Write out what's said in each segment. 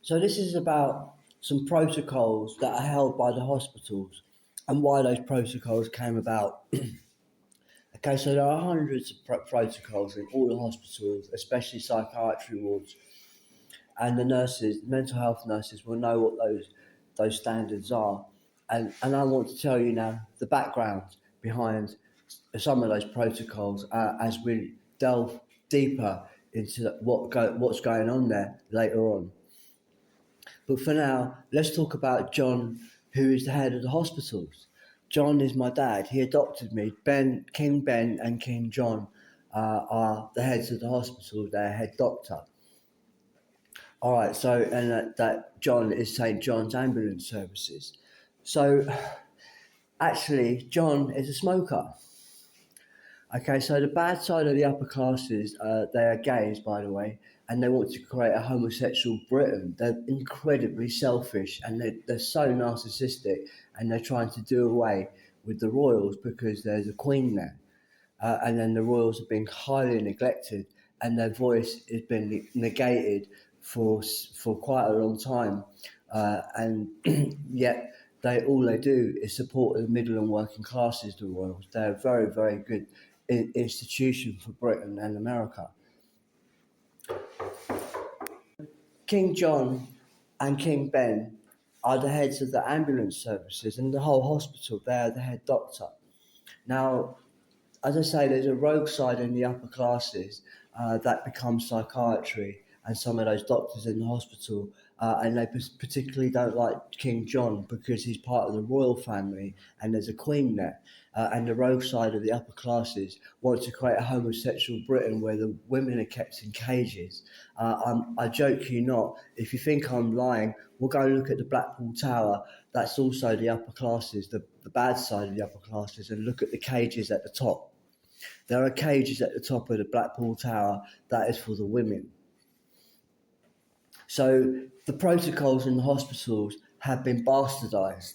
So this is about some protocols that are held by the hospitals and why those protocols came about. Okay, so there are hundreds of protocols in all the hospitals, especially psychiatry wards, and the nurses, mental health nurses, will know what those standards are. And I want to tell you now the background behind some of those protocols as we delve deeper into what's going on there later on. But for now, let's talk about John, who is the head of the hospitals. John is my dad. He adopted me. King Ben and King John are the heads of the hospital, their head doctor. All right, so, and that John is St. John's Ambulance Services. So, actually, John is a smoker. Okay, so the bad side of the upper classes, they are gays, by the way, and they want to create a homosexual Britain. They're incredibly selfish and they're so narcissistic, and they're trying to do away with the royals because there's a queen there. And then the royals have been highly neglected and their voice has been negated for quite a long time. And yet all they do is support the middle and working classes, the royals. They're a very, very good institution for Britain and America. King John and King Ben are the heads of the ambulance services and the whole hospital. They are the head doctor. Now, as I say, there's a rogue side in the upper classes that becomes psychiatry and some of those doctors in the hospital, and they particularly don't like King John because he's part of the royal family and there's a queen there. And the rogue side of the upper classes want to create a homosexual Britain where the women are kept in cages. I joke you not, if you think I'm lying, we'll go and look at the Blackpool Tower. That's also the upper classes, the bad side of the upper classes, and look at the cages at the top. There are cages at the top of the Blackpool Tower that is for the women. So the protocols in the hospitals have been bastardised,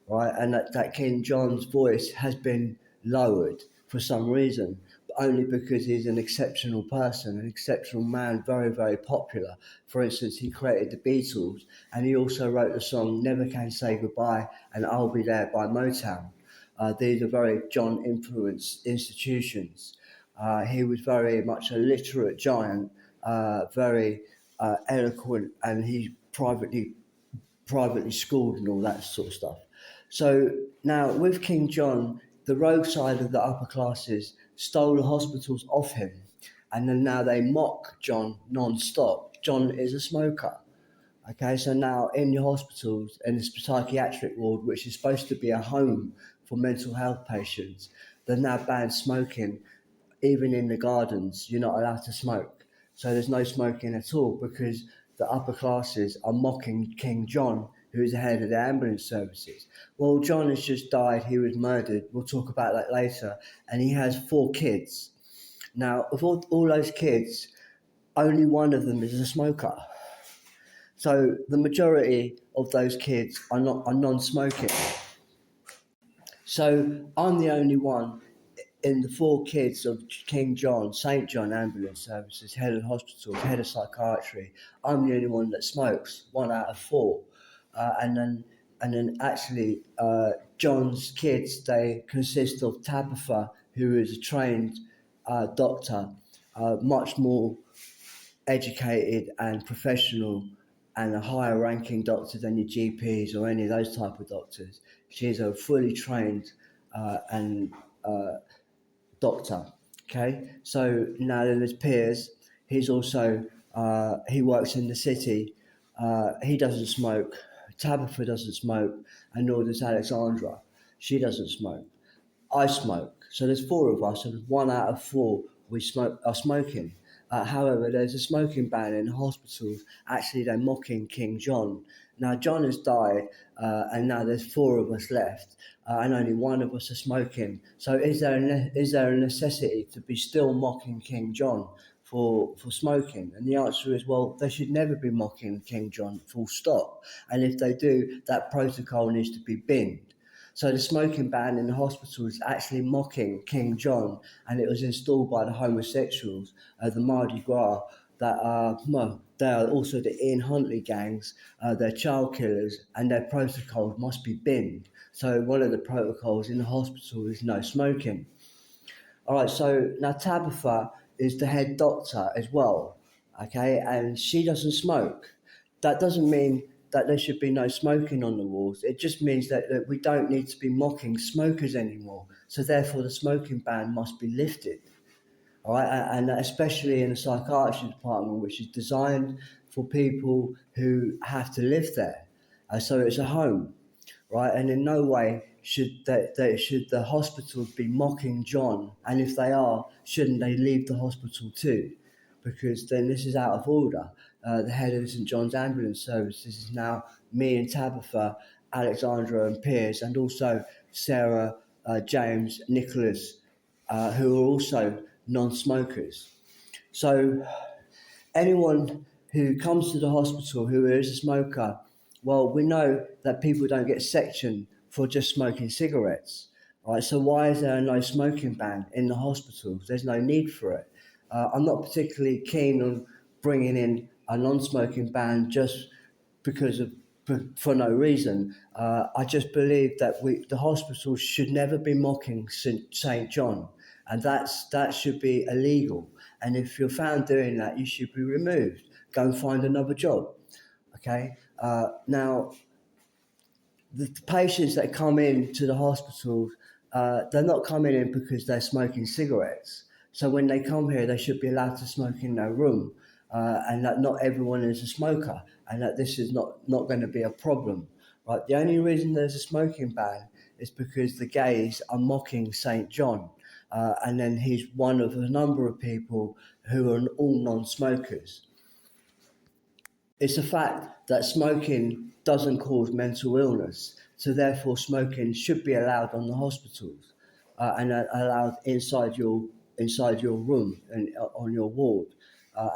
right? And that King John's voice has been lowered for some reason, but only because he's an exceptional person, an exceptional man, very, very popular. For instance, he created the Beatles, and he also wrote the song Never Can Say Goodbye and I'll Be There by Motown. These are very John-influenced institutions. He was very much a literate giant, very eloquent, and he privately schooled and all that sort of stuff. So now with King John, the rogue side of the upper classes stole the hospitals off him, and then now they mock John non-stop. John is a smoker. Okay, so now in your hospitals, in the psychiatric ward, which is supposed to be a home for mental health patients, they've now banned smoking. Even in the gardens, you're not allowed to smoke. So there's no smoking at all because the upper classes are mocking King John, who is the head of the ambulance services. Well, John has just died. He was murdered. We'll talk about that later. And he has 4 kids. Now, of all those kids, only one of them is a smoker. So the majority of those kids are non-smoking. So I'm the only one in the 4 kids of King John, St. John Ambulance Services, head of hospitals, head of psychiatry. I'm the only one that smokes, 1 out of 4. And then actually John's kids, they consist of Tabitha, who is a trained doctor, much more educated and professional and a higher ranking doctor than your GPs or any of those type of doctors. She's a fully trained doctor. Okay, so now then there's Piers. He's also he works in the city. He doesn't smoke. Tabitha doesn't smoke, and nor does Alexandra. She doesn't smoke. I smoke. So there's 4 of us, and 1 out of 4 are smoking. However, there's a smoking ban in hospitals. Actually, they're mocking King John. Now, John has died, and now there's 4 of us left, and only 1 of us are smoking. So is there a necessity to be still mocking King John for smoking? And the answer is, well, they should never be mocking King John, full stop. And if they do, that protocol needs to be binned. So the smoking ban in the hospital is actually mocking King John, and it was installed by the homosexuals, the Mardi Gras, that they are also the Ian Huntley gangs, they're child killers, and their protocols must be binned. So one of the protocols in the hospital is no smoking. All right, so now Tabitha is the head doctor as well, okay, and she doesn't smoke. That doesn't mean that there should be no smoking on the walls. It just means that we don't need to be mocking smokers anymore. So therefore, the smoking ban must be lifted. All right, and especially in the psychiatry department, which is designed for people who have to live there. So it's a home, right? And in no way should should the hospitals be mocking John. And if they are, shouldn't they leave the hospital too? Because then this is out of order. The head of St John's Ambulance Services is now me and Tabitha, Alexandra and Piers, and also Sarah, James, Nicholas, who are also non-smokers. So anyone who comes to the hospital who is a smoker, well, we know that people don't get sectioned for just smoking cigarettes, right? So why is there a no smoking ban in the hospitals? There's no need for it. I'm not particularly keen on bringing in a non-smoking ban just because of for no reason. I just believe that the hospitals should never be mocking St John, and that should be illegal. And if you're found doing that, you should be removed. Go and find another job. Okay. Now, the patients that come in to the hospitals, they're not coming in because they're smoking cigarettes. So when they come here, they should be allowed to smoke in their room, and that not everyone is a smoker, and that this is not going to be a problem. Right? The only reason there's a smoking ban is because the gays are mocking St. John, and then he's one of a number of people who are all non-smokers. It's a fact that smoking doesn't cause mental illness, so therefore smoking should be allowed on the hospitals, and allowed inside your room and on your ward,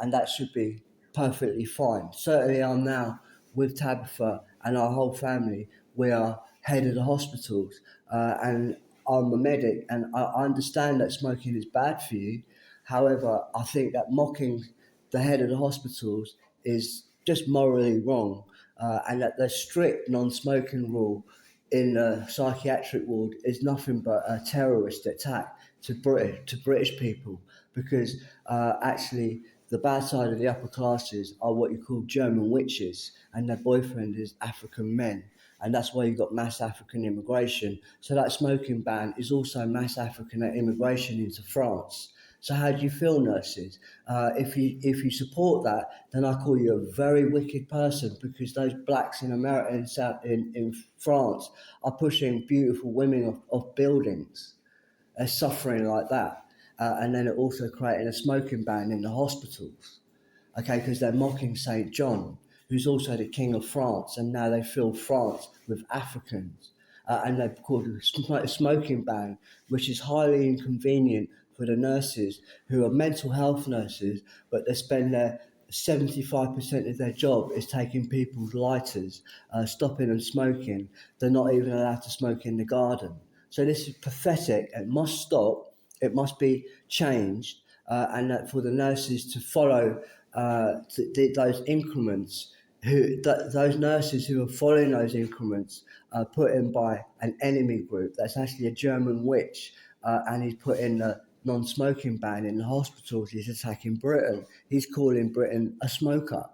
and that should be perfectly fine. Certainly, I'm now with Tabitha and our whole family. We are head of the hospitals, and I'm a medic, and I understand that smoking is bad for you. However, I think that mocking the head of the hospitals is just morally wrong, and that the strict non-smoking rule in the psychiatric ward is nothing but a terrorist attack to British people, because actually the bad side of the upper classes are what you call German witches, and their boyfriend is African men. And that's why you've got mass African immigration. So that smoking ban is also mass African immigration into France. So how do you feel, nurses? If you support that, then I call you a very wicked person, because those blacks in America and in France are pushing beautiful women off buildings. They're suffering like that. And then it also creating a smoking ban in the hospitals. Okay, because they're mocking St. John, who's also the King of France, and now they fill France with Africans. And they've called a smoking ban, which is highly inconvenient for the nurses who are mental health nurses, but they spend their 75% of their job is taking people's lighters, stopping them smoking. They're not even allowed to smoke in the garden. So this is pathetic. It must stop. It must be changed, and that for the nurses to follow those increments. Those nurses who are following those increments are put in by an enemy group that's actually a German witch, and he's put in the non-smoking ban in the hospitals. He's attacking Britain. He's calling Britain a smoker.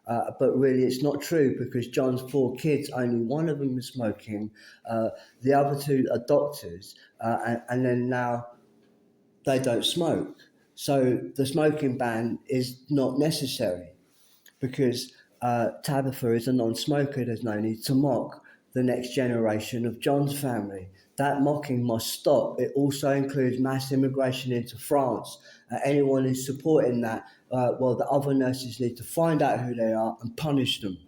But really it's not true, because John's 4 kids, only one of them is smoking. The other 2 are doctors, and then now they don't smoke. So the smoking ban is not necessary, because Tabitha is a non-smoker. There's no need to mock the next generation of John's family. That mocking must stop. It also includes mass immigration into France. Anyone who's supporting that, well, the other nurses need to find out who they are and punish them.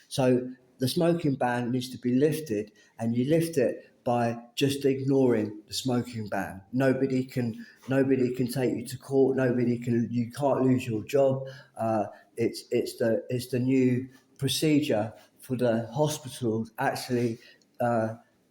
So the smoking ban needs to be lifted, and you lift it by just ignoring the smoking ban. Nobody can take you to court. You can't lose your job. It's the new procedure for the hospitals, actually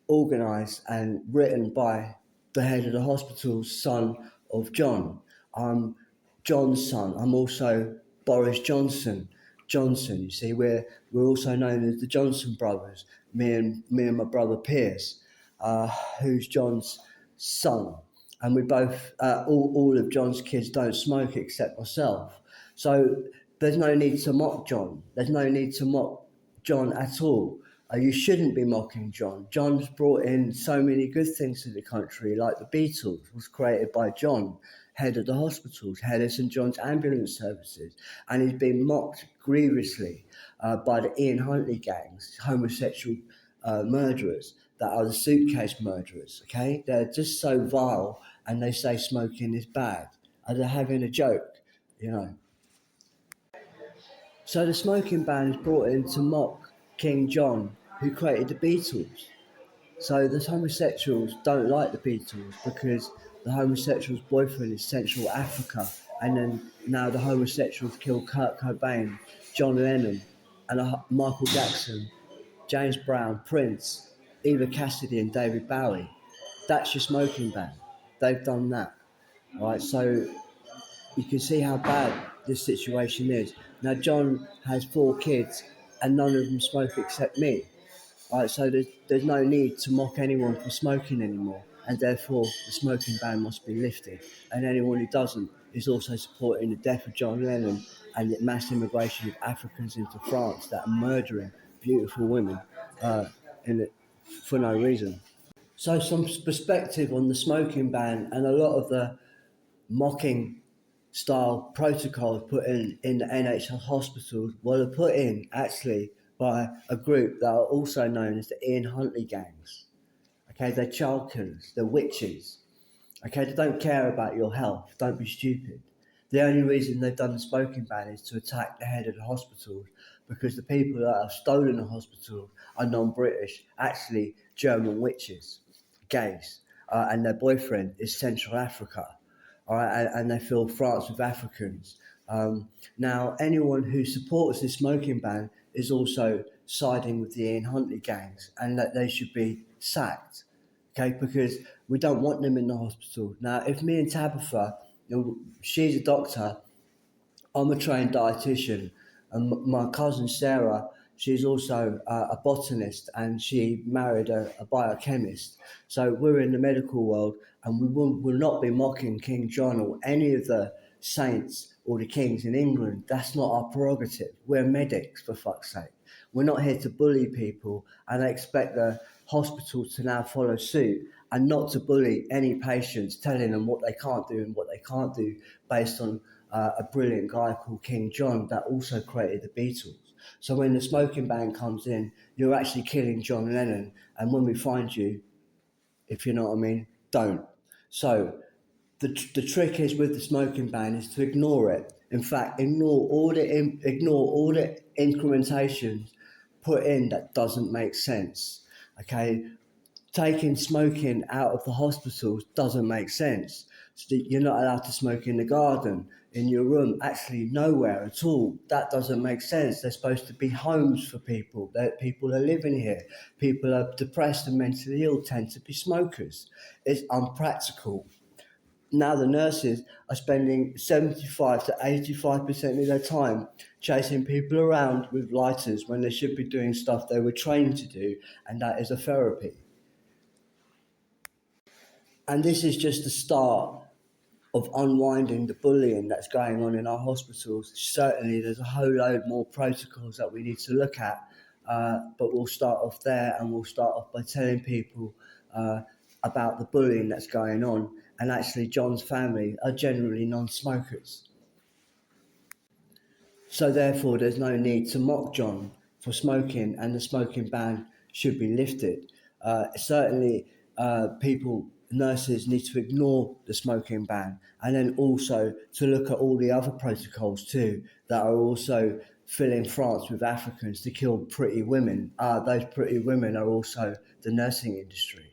organised and written by the head of the hospital's son of John. I'm John's son. I'm also Boris Johnson. Johnson. You see, we're also known as the Johnson brothers. Me and my brother Piers, who's John's son, and we both all of John's kids don't smoke except myself. So there's no need to mock John. There's no need to mock John at all. You shouldn't be mocking John. John's brought in so many good things to the country, like the Beatles was created by John, head of the hospitals, head of St John's ambulance services, and he's been mocked grievously by the Ian Huntley gangs, homosexual murderers that are the suitcase murderers. Okay, they're just so vile, and they say smoking is bad, and they're having a joke, you know. So the smoking ban is brought in to mock King John, who created the Beatles. So the homosexuals don't like the Beatles because the homosexual's boyfriend is Central Africa, and then now the homosexuals kill Kurt Cobain, John Lennon, and Michael Jackson, James Brown, Prince, Eva Cassidy, and David Bowie. That's your smoking ban. They've done that, right? So you can see how bad this situation is. Now John has 4 kids, and none of them smoke except me. Right, so there's no need to mock anyone for smoking anymore, and therefore the smoking ban must be lifted. And anyone who doesn't is also supporting the death of John Lennon and the mass immigration of Africans into France that are murdering beautiful women for no reason. So some perspective on the smoking ban and a lot of the mocking style protocols put in the NHS hospitals were put in actually by a group that are also known as the Ian Huntley gangs. Okay, they're child killers, they're witches. Okay, they don't care about your health, don't be stupid. The only reason they've done the smoking ban is to attack the head of the hospitals, because the people that have stolen the hospital are non-British, actually German witches, gays, and their boyfriend is Central Africa. All right, and they fill France with Africans. Now, anyone who supports this smoking ban is also siding with the Ian Huntley gangs, and that they should be sacked, okay, because we don't want them in the hospital. Now, if me and Tabitha, she's a doctor, I'm a trained dietitian, and my cousin Sarah, she's also a botanist, and she married a biochemist. So we're in the medical world, and we will not be mocking King John or any of the saints or the kings in England. That's not our prerogative. We're medics, for fuck's sake. We're not here to bully people, and I expect the hospitals to now follow suit and not to bully any patients, telling them what they can't do and what they can't do based on a brilliant guy called King John that also created the Beatles. So when the smoking ban comes in, you're actually killing John Lennon, and when we find you, if you know what I mean, don't. So the trick is with the smoking ban is to ignore it. In fact, ignore all the incrementations put in that doesn't make sense. Okay, taking smoking out of the hospitals doesn't make sense. So you're not allowed to smoke in the garden, in your room, actually nowhere at all. That doesn't make sense. They're supposed to be homes for people. That people are living here. People are depressed and mentally ill tend to be smokers. It's unpractical. Now the nurses are spending 75 to 85% of their time chasing people around with lighters when they should be doing stuff they were trained to do, and that is a therapy. And this is just the start of unwinding the bullying that's going on in our hospitals. Certainly there's a whole load more protocols that we need to look at, but we'll start off there, and we'll start off by telling people about the bullying that's going on. And actually John's family are generally non-smokers. So therefore there's no need to mock John for smoking, and the smoking ban should be lifted. Certainly nurses need to ignore the smoking ban, and then also to look at all the other protocols too that are also filling France with Africans to kill pretty women. Those pretty women are also the nursing industry.